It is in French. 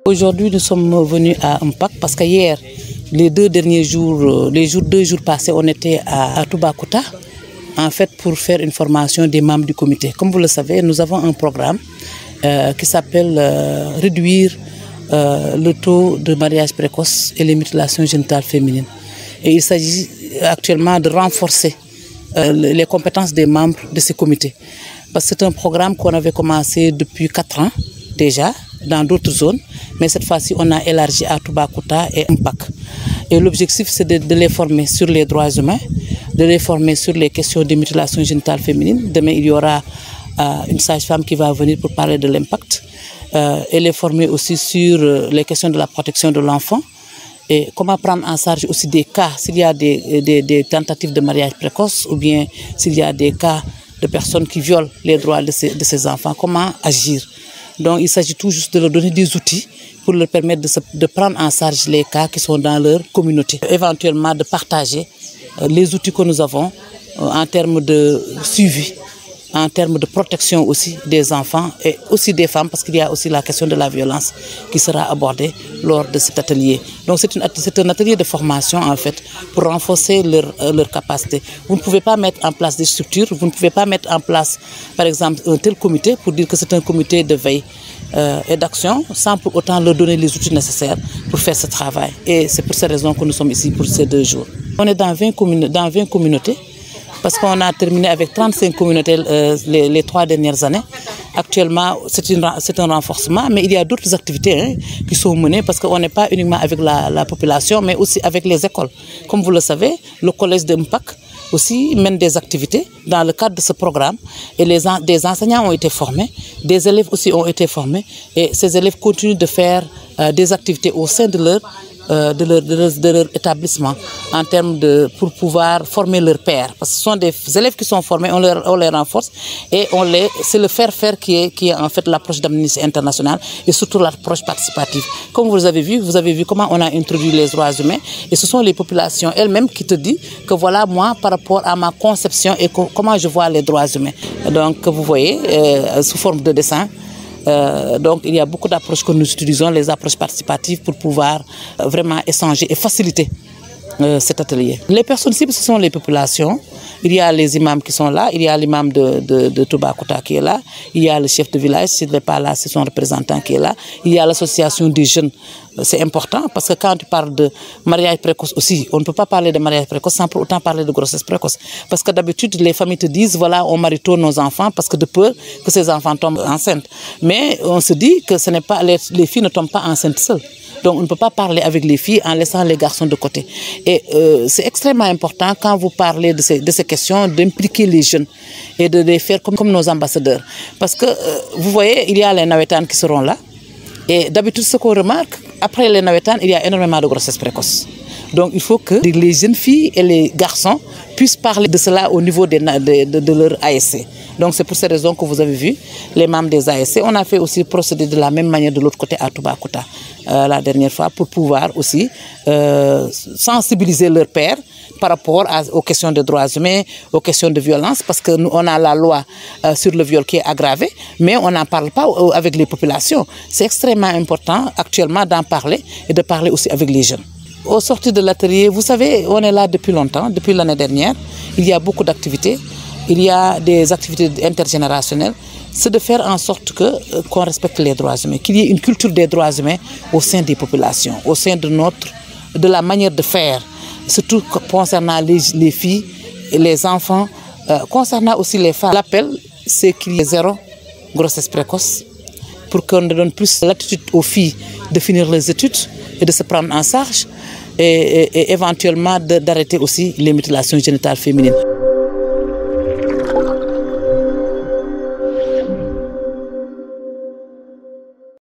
Aujourd'hui, nous sommes venus à Mpac parce qu'hier, les deux jours passés, on était à Toubacouta, en fait, pour faire une formation des membres du comité. Comme vous le savez, nous avons un programme qui s'appelle réduire le taux de mariage précoce et les mutilations génitales féminines. Et il s'agit actuellement de renforcer les compétences des membres de ces comités. Parce que c'est un programme qu'on avait commencé depuis 4 ans déjà, dans d'autres zones, mais cette fois-ci, on a élargi à Toubacouta et Mpac. Et l'objectif, c'est de les former sur les droits humains, de les former sur les questions de mutilation génitale féminine. Demain, il y aura une sage-femme qui va venir pour parler de l'impact, et les former aussi sur les questions de la protection de l'enfant et comment prendre en charge aussi des cas, s'il y a des tentatives de mariage précoce ou bien s'il y a des cas de personnes qui violent les droits de ces enfants, comment agir. Donc il s'agit tout juste de leur donner des outils pour leur permettre de prendre en charge les cas qui sont dans leur communauté. Éventuellement de partager les outils que nous avons en termes de suivi, en termes de protection aussi des enfants et aussi des femmes, parce qu'il y a aussi la question de la violence qui sera abordée lors de cet atelier. Donc c'est un atelier de formation en fait pour renforcer leur capacité. Vous ne pouvez pas mettre en place des structures, vous ne pouvez pas mettre en place par exemple un tel comité pour dire que c'est un comité de veille et d'action sans pour autant leur donner les outils nécessaires pour faire ce travail. Et c'est pour ces raisons que nous sommes ici pour ces 2 jours. On est dans 20 communautés. Parce qu'on a terminé avec 35 communautés les 3 dernières années. Actuellement, c'est un renforcement, mais il y a d'autres activités qui sont menées parce qu'on n'est pas uniquement avec la population, mais aussi avec les écoles. Comme vous le savez, le collège de Mpac aussi mène des activités dans le cadre de ce programme et des enseignants ont été formés, des élèves aussi ont été formés et ces élèves continuent de faire des activités au sein de leur établissement en termes pour pouvoir former leurs pairs. Parce que ce sont des élèves qui sont formés, on les renforce et c'est le faire-faire qui est en fait l'approche d'Amnesty International et surtout l'approche participative. Comme vous avez vu comment on a introduit les droits humains et ce sont les populations elles-mêmes qui te disent que voilà moi par rapport à ma conception et comment je vois les droits humains. Donc vous voyez sous forme de dessin. Donc il y a beaucoup d'approches que nous utilisons, les approches participatives pour pouvoir vraiment échanger et faciliter cet atelier. Les personnes cibles, ce sont les populations. Il y a les imams qui sont là, il y a l'imam de Toubacouta qui est là, il y a le chef de village, s'il n'est pas là, c'est son représentant qui est là, il y a l'association des jeunes. C'est important parce que quand tu parles de mariage précoce aussi, on ne peut pas parler de mariage précoce sans pour autant parler de grossesse précoce. Parce que d'habitude, les familles te disent, voilà, on marie tôt nos enfants parce que de peur que ces enfants tombent enceintes. Mais on se dit que ce n'est pas, les filles ne tombent pas enceintes seules. Donc on ne peut pas parler avec les filles en laissant les garçons de côté. Et c'est extrêmement important quand vous parlez de ces questions d'impliquer les jeunes et de les faire comme nos ambassadeurs. Parce que vous voyez, il y a les nawetanes qui seront là. Et d'habitude, ce qu'on remarque, après les nawetanes, il y a énormément de grossesses précoces. Donc il faut que les jeunes filles et les garçons puissent parler de cela au niveau de leur ASC. Donc c'est pour ces raisons que vous avez vu les membres des ASC. On a fait aussi procéder de la même manière de l'autre côté à Toubacouta la dernière fois pour pouvoir aussi sensibiliser leurs pairs par rapport aux questions de droits humains, aux questions de violence, parce que nous, on a la loi sur le viol qui est aggravée, mais on n'en parle pas avec les populations. C'est extrêmement important actuellement d'en parler et de parler aussi avec les jeunes. Au sortir de l'atelier, vous savez, on est là depuis longtemps, depuis l'année dernière. Il y a beaucoup d'activités. Il y a des activités intergénérationnelles. C'est de faire en sorte qu'on respecte les droits humains, qu'il y ait une culture des droits humains au sein des populations, au sein de la manière de faire, surtout concernant les filles et les enfants, concernant aussi les femmes. L'appel, c'est qu'il y ait 0 grossesse précoce pour qu'on donne plus l'attitude aux filles de finir les études et de se prendre en charge et éventuellement d'arrêter aussi les mutilations génitales féminines.